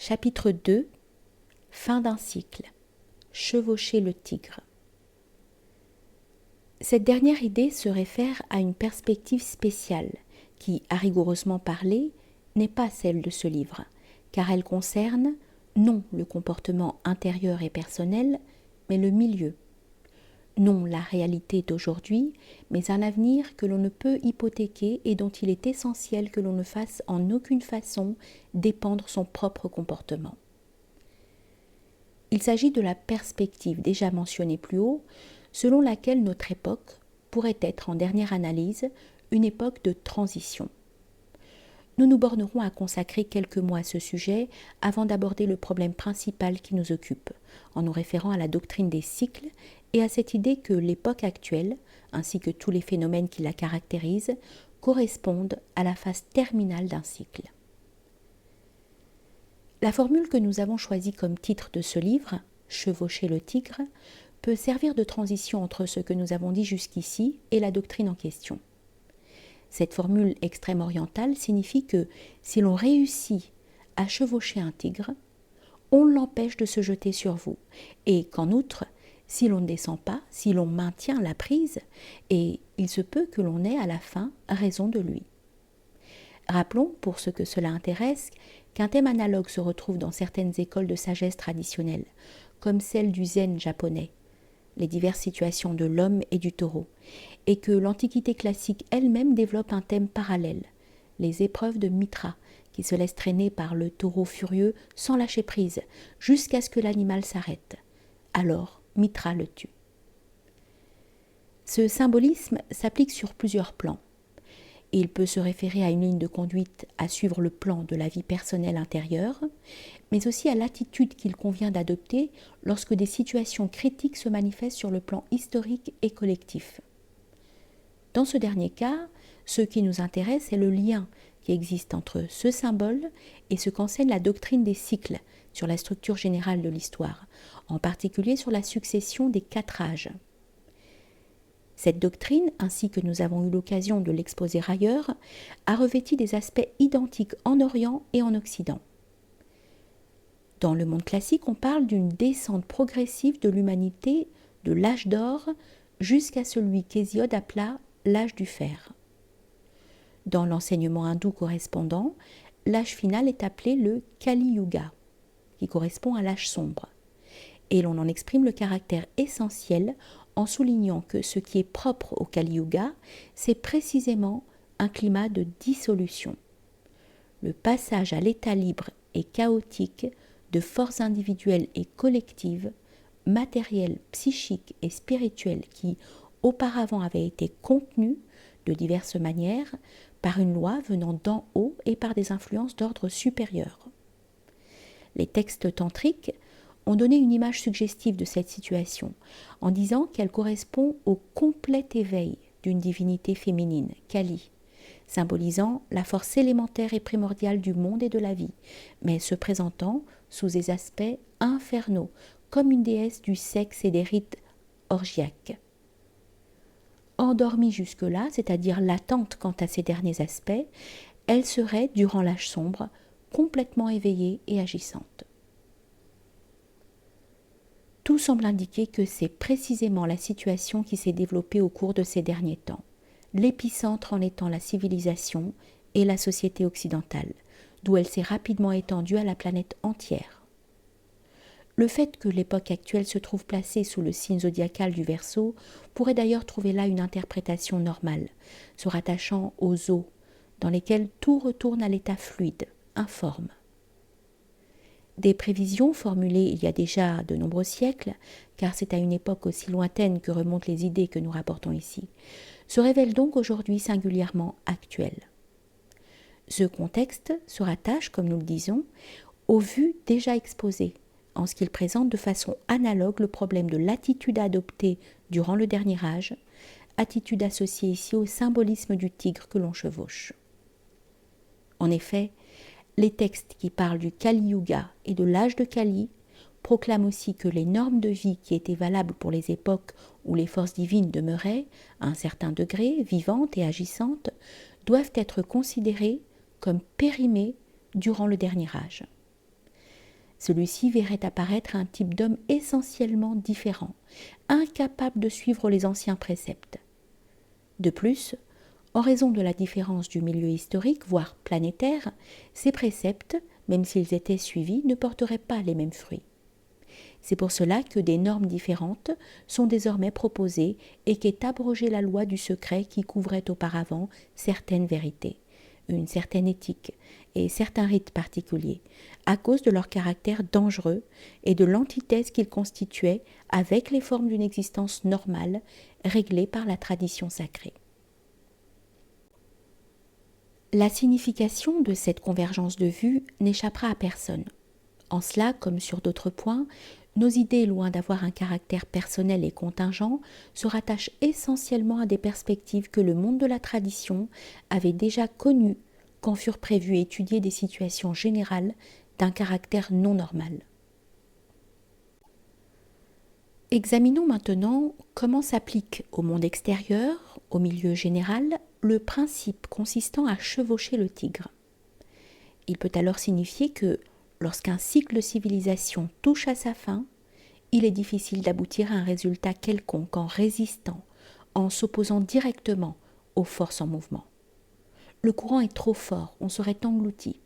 Chapitre 2. Fin d'un cycle. Chevaucher le tigre. Cette dernière idée se réfère à une perspective spéciale qui, à rigoureusement parler, n'est pas celle de ce livre, car elle concerne non le comportement intérieur et personnel, mais le milieu. Non la réalité d'aujourd'hui, mais un avenir que l'on ne peut hypothéquer et dont il est essentiel que l'on ne fasse en aucune façon dépendre son propre comportement. Il s'agit de la perspective déjà mentionnée plus haut, selon laquelle notre époque pourrait être en dernière analyse une époque de transition. Nous nous bornerons à consacrer quelques mots à ce sujet avant d'aborder le problème principal qui nous occupe, en nous référant à la doctrine des cycles et à cette idée que l'époque actuelle, ainsi que tous les phénomènes qui la caractérisent, correspondent à la phase terminale d'un cycle. La formule que nous avons choisie comme titre de ce livre, « Chevaucher le tigre », peut servir de transition entre ce que nous avons dit jusqu'ici et la doctrine en question. Cette formule extrême-orientale signifie que si l'on réussit à chevaucher un tigre, on l'empêche de se jeter sur vous, et qu'en outre, si l'on ne descend pas, si l'on maintient la prise, et il se peut que l'on ait à la fin raison de lui. Rappelons, pour ceux que cela intéresse, qu'un thème analogue se retrouve dans certaines écoles de sagesse traditionnelles, comme celle du zen japonais, les diverses situations de l'homme et du taureau, et que l'Antiquité classique elle-même développe un thème parallèle, les épreuves de Mitra, qui se laissent traîner par le taureau furieux sans lâcher prise, jusqu'à ce que l'animal s'arrête. Alors, Mitra le tue. Ce symbolisme s'applique sur plusieurs plans. Il peut se référer à une ligne de conduite à suivre le plan de la vie personnelle intérieure, mais aussi à l'attitude qu'il convient d'adopter lorsque des situations critiques se manifestent sur le plan historique et collectif. Dans ce dernier cas, ce qui nous intéresse est le lien qui existe entre ce symbole et ce qu'enseigne la doctrine des cycles sur la structure générale de l'histoire, en particulier sur la succession des 4 âges. Cette doctrine, ainsi que nous avons eu l'occasion de l'exposer ailleurs, a revêti des aspects identiques en Orient et en Occident. Dans le monde classique, on parle d'une descente progressive de l'humanité de l'âge d'or jusqu'à celui qu'Hésiode appela l'âge du fer. Dans l'enseignement hindou correspondant, l'âge final est appelé le Kali Yuga, qui correspond à l'âge sombre. Et l'on en exprime le caractère essentiel en soulignant que ce qui est propre au Kali Yuga, c'est précisément un climat de dissolution. Le passage à l'état libre et chaotique de forces individuelles et collectives, matérielles, psychiques et spirituelles qui auparavant avaient été contenues de diverses manières par une loi venant d'en haut et par des influences d'ordre supérieur. Les textes tantriques ont donné une image suggestive de cette situation en disant qu'elle correspond au complet éveil d'une divinité féminine, Kali, symbolisant la force élémentaire et primordiale du monde et de la vie, mais se présentant sous des aspects infernaux, comme une déesse du sexe et des rites orgiaques. Endormie jusque-là, c'est-à-dire latente quant à ces derniers aspects, elle serait, durant l'âge sombre, complètement éveillée et agissante. Tout semble indiquer que c'est précisément la situation qui s'est développée au cours de ces derniers temps, l'épicentre en étant la civilisation et la société occidentale, d'où elle s'est rapidement étendue à la planète entière. Le fait que l'époque actuelle se trouve placée sous le signe zodiacal du Verseau pourrait d'ailleurs trouver là une interprétation normale, se rattachant aux eaux, dans lesquelles tout retourne à l'état fluide, informe. Des prévisions formulées il y a déjà de nombreux siècles, car c'est à une époque aussi lointaine que remontent les idées que nous rapportons ici, se révèlent donc aujourd'hui singulièrement actuelles. Ce contexte se rattache, comme nous le disons, aux vues déjà exposées, en ce qu'il présente de façon analogue le problème de l'attitude à adopter durant le dernier âge, attitude associée ici au symbolisme du tigre que l'on chevauche. En effet, les textes qui parlent du Kali Yuga et de l'âge de Kali proclament aussi que les normes de vie qui étaient valables pour les époques où les forces divines demeuraient, à un certain degré, vivantes et agissantes, doivent être considérées comme périmées durant le dernier âge. Celui-ci verrait apparaître un type d'homme essentiellement différent, incapable de suivre les anciens préceptes. De plus, en raison de la différence du milieu historique, voire planétaire, ces préceptes, même s'ils étaient suivis, ne porteraient pas les mêmes fruits. C'est pour cela que des normes différentes sont désormais proposées et qu'est abrogée la loi du secret qui couvrait auparavant certaines vérités, une certaine éthique et certains rites particuliers, à cause de leur caractère dangereux et de l'antithèse qu'ils constituaient avec les formes d'une existence normale réglée par la tradition sacrée. La signification de cette convergence de vues n'échappera à personne. En cela, comme sur d'autres points, nos idées, loin d'avoir un caractère personnel et contingent, se rattachent essentiellement à des perspectives que le monde de la tradition avait déjà connues quand furent prévues et étudiées des situations générales d'un caractère non normal. Examinons maintenant comment s'applique au monde extérieur, au milieu général, le principe consistant à chevaucher le tigre. Il peut alors signifier que, lorsqu'un cycle de civilisation touche à sa fin, il est difficile d'aboutir à un résultat quelconque en résistant, en s'opposant directement aux forces en mouvement. Le courant est trop fort, on serait englouti.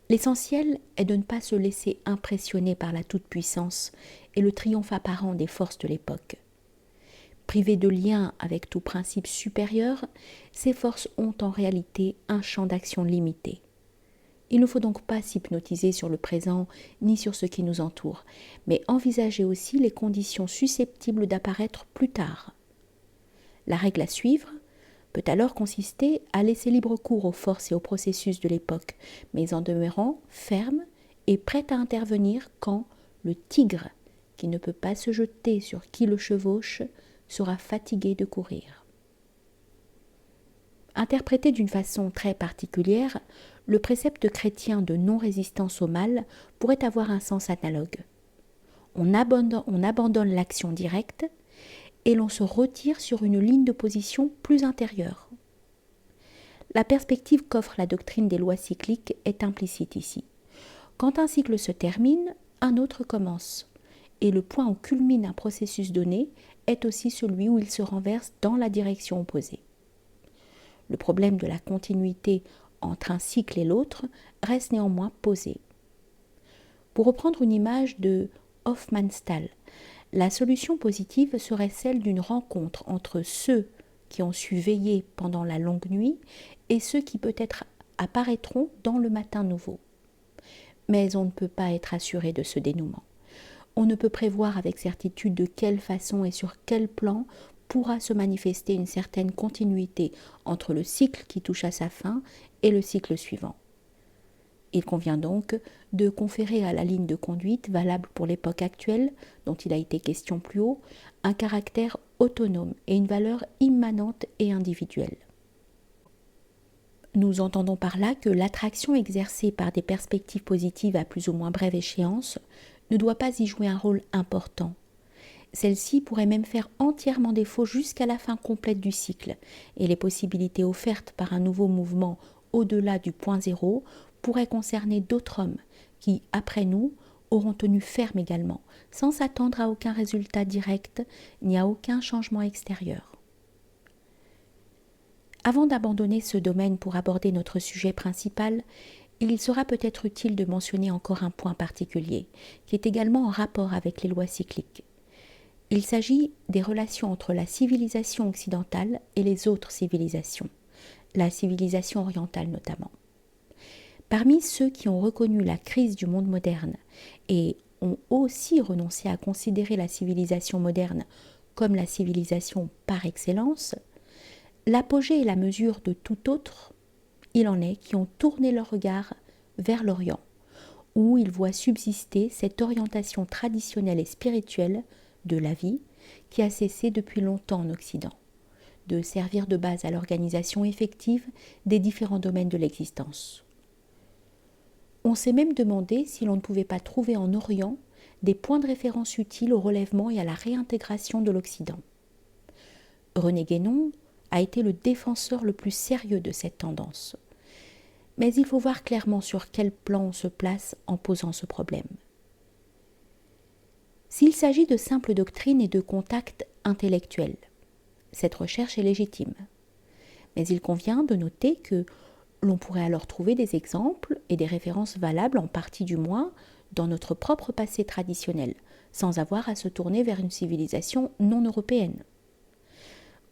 L'essentiel est de ne pas se laisser impressionner par la toute-puissance et le triomphe apparent des forces de l'époque. Privées de lien avec tout principe supérieur, ces forces ont en réalité un champ d'action limité. Il ne faut donc pas s'hypnotiser sur le présent ni sur ce qui nous entoure, mais envisager aussi les conditions susceptibles d'apparaître plus tard. La règle à suivre peut alors consister à laisser libre cours aux forces et aux processus de l'époque, mais en demeurant ferme et prête à intervenir quand le tigre, qui ne peut pas se jeter sur qui le chevauche, sera fatigué de courir. Interprété d'une façon très particulière, le précepte chrétien de non-résistance au mal pourrait avoir un sens analogue. On abandonne l'action directe et l'on se retire sur une ligne de position plus intérieure. La perspective qu'offre la doctrine des lois cycliques est implicite ici. Quand un cycle se termine, un autre commence, et le point où culmine un processus donné est aussi celui où il se renverse dans la direction opposée. Le problème de la continuité entre un cycle et l'autre reste néanmoins posé. Pour reprendre une image de Hofmannsthal, la solution positive serait celle d'une rencontre entre ceux qui ont su veiller pendant la longue nuit et ceux qui peut-être apparaîtront dans le matin nouveau. Mais on ne peut pas être assuré de ce dénouement. On ne peut prévoir avec certitude de quelle façon et sur quel plan pourra se manifester une certaine continuité entre le cycle qui touche à sa fin et le cycle suivant. Il convient donc de conférer à la ligne de conduite valable pour l'époque actuelle, dont il a été question plus haut, un caractère autonome et une valeur immanente et individuelle. Nous entendons par là que l'attraction exercée par des perspectives positives à plus ou moins brève échéance ne doit pas y jouer un rôle important. Celle-ci pourrait même faire entièrement défaut jusqu'à la fin complète du cycle, et les possibilités offertes par un nouveau mouvement au-delà du point zéro pourraient concerner d'autres hommes qui, après nous, auront tenu ferme également, sans s'attendre à aucun résultat direct ni à aucun changement extérieur. Avant d'abandonner ce domaine pour aborder notre sujet principal, il sera peut-être utile de mentionner encore un point particulier, qui est également en rapport avec les lois cycliques. Il s'agit des relations entre la civilisation occidentale et les autres civilisations, la civilisation orientale notamment. Parmi ceux qui ont reconnu la crise du monde moderne et ont aussi renoncé à considérer la civilisation moderne comme la civilisation par excellence, l'apogée et la mesure de tout autre, il en est qui ont tourné leur regard vers l'Orient, où ils voient subsister cette orientation traditionnelle et spirituelle de la vie qui a cessé depuis longtemps en Occident, de servir de base à l'organisation effective des différents domaines de l'existence. On s'est même demandé si l'on ne pouvait pas trouver en Orient des points de référence utiles au relèvement et à la réintégration de l'Occident. René Guénon a été le défenseur le plus sérieux de cette tendance. Mais il faut voir clairement sur quel plan on se place en posant ce problème. S'il s'agit de simples doctrines et de contacts intellectuels, cette recherche est légitime. Mais il convient de noter que l'on pourrait alors trouver des exemples et des références valables, en partie du moins, dans notre propre passé traditionnel, sans avoir à se tourner vers une civilisation non européenne.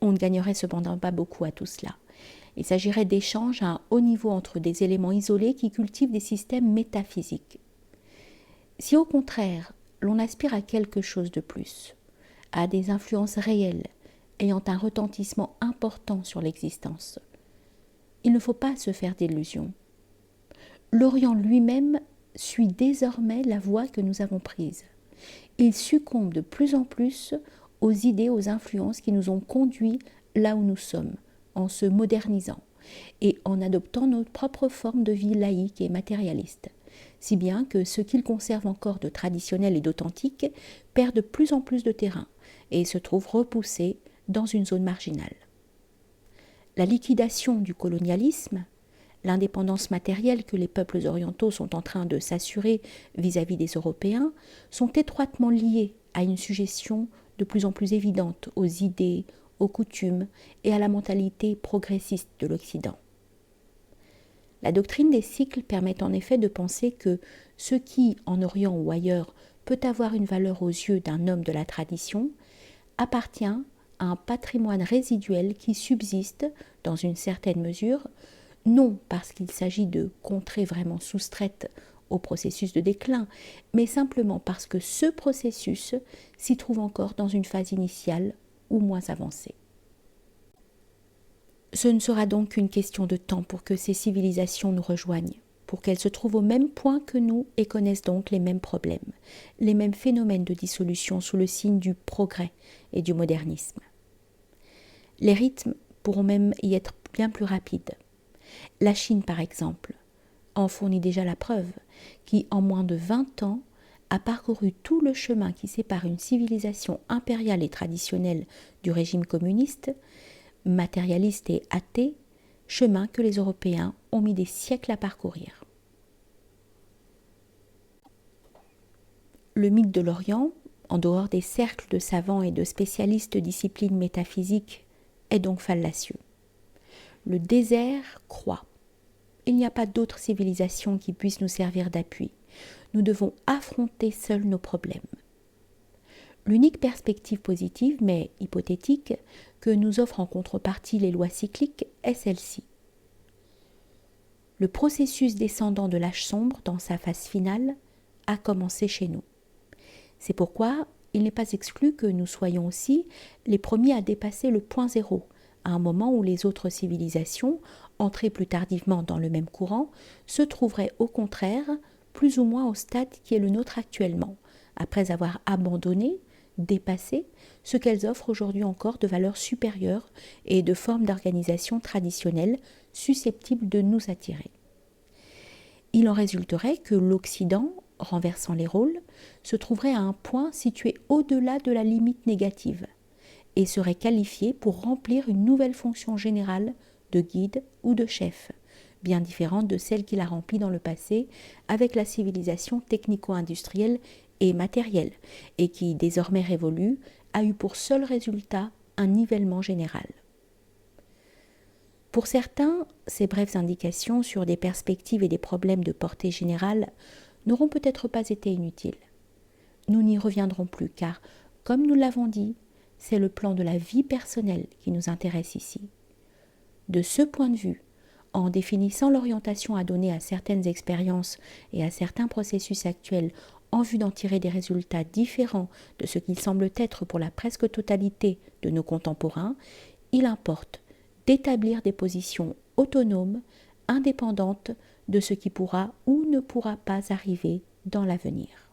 On ne gagnerait cependant pas beaucoup à tout cela. Il s'agirait d'échanges à un haut niveau entre des éléments isolés qui cultivent des systèmes métaphysiques. Si au contraire, l'on aspire à quelque chose de plus, à des influences réelles, ayant un retentissement important sur l'existence, il ne faut pas se faire d'illusions. L'Orient lui-même suit désormais la voie que nous avons prise. Il succombe de plus en plus aux idées, aux influences qui nous ont conduits là où nous sommes, en se modernisant et en adoptant notre propre forme de vie laïque et matérialiste, si bien que ce qu'il conserve encore de traditionnel et d'authentique perd de plus en plus de terrain et se trouve repoussé dans une zone marginale. La liquidation du colonialisme, l'indépendance matérielle que les peuples orientaux sont en train de s'assurer vis-à-vis des Européens sont étroitement liées à une sujétion de plus en plus évidente aux idées, aux coutumes et à la mentalité progressiste de l'Occident. La doctrine des cycles permet en effet de penser que ce qui, en Orient ou ailleurs, peut avoir une valeur aux yeux d'un homme de la tradition, appartient à un patrimoine résiduel qui subsiste, dans une certaine mesure, non parce qu'il s'agit de contrées vraiment soustraites au processus de déclin, mais simplement parce que ce processus s'y trouve encore dans une phase initiale ou moins avancée. Ce ne sera donc qu'une question de temps pour que ces civilisations nous rejoignent, pour qu'elles se trouvent au même point que nous et connaissent donc les mêmes problèmes, les mêmes phénomènes de dissolution sous le signe du progrès et du modernisme. Les rythmes pourront même y être bien plus rapides. La Chine, par exemple, en fournit déjà la preuve, qui, en moins de 20 ans, a parcouru tout le chemin qui sépare une civilisation impériale et traditionnelle du régime communiste, matérialiste et athée, chemin que les Européens ont mis des siècles à parcourir. Le mythe de l'Orient, en dehors des cercles de savants et de spécialistes de disciplines métaphysiques, est donc fallacieux. Le désert croît. Il n'y a pas d'autre civilisation qui puisse nous servir d'appui. Nous devons affronter seuls nos problèmes. L'unique perspective positive, mais hypothétique, que nous offrent en contrepartie les lois cycliques est celle-ci. Le processus descendant de l'âge sombre, dans sa phase finale, a commencé chez nous. C'est pourquoi il n'est pas exclu que nous soyons aussi les premiers à dépasser le point zéro, à un moment où les autres civilisations, entrées plus tardivement dans le même courant, se trouveraient au contraire plus ou moins au stade qui est le nôtre actuellement, après avoir abandonné, dépassé ce qu'elles offrent aujourd'hui encore de valeurs supérieures et de formes d'organisation traditionnelles susceptibles de nous attirer. Il en résulterait que l'Occident, renversant les rôles, se trouverait à un point situé au-delà de la limite négative et serait qualifié pour remplir une nouvelle fonction générale de guide ou de chef, bien différente de celle qu'il a remplie dans le passé avec la civilisation technico-industrielle et matérielle, et qui, désormais révolue, a eu pour seul résultat un nivellement général. Pour certains, ces brèves indications sur des perspectives et des problèmes de portée générale n'auront peut-être pas été inutiles. Nous n'y reviendrons plus, car, comme nous l'avons dit, c'est le plan de la vie personnelle qui nous intéresse ici. De ce point de vue, en définissant l'orientation à donner à certaines expériences et à certains processus actuels en vue d'en tirer des résultats différents de ce qu'ils semblent être pour la presque totalité de nos contemporains, il importe d'établir des positions autonomes, indépendantes de ce qui pourra ou ne pourra pas arriver dans l'avenir.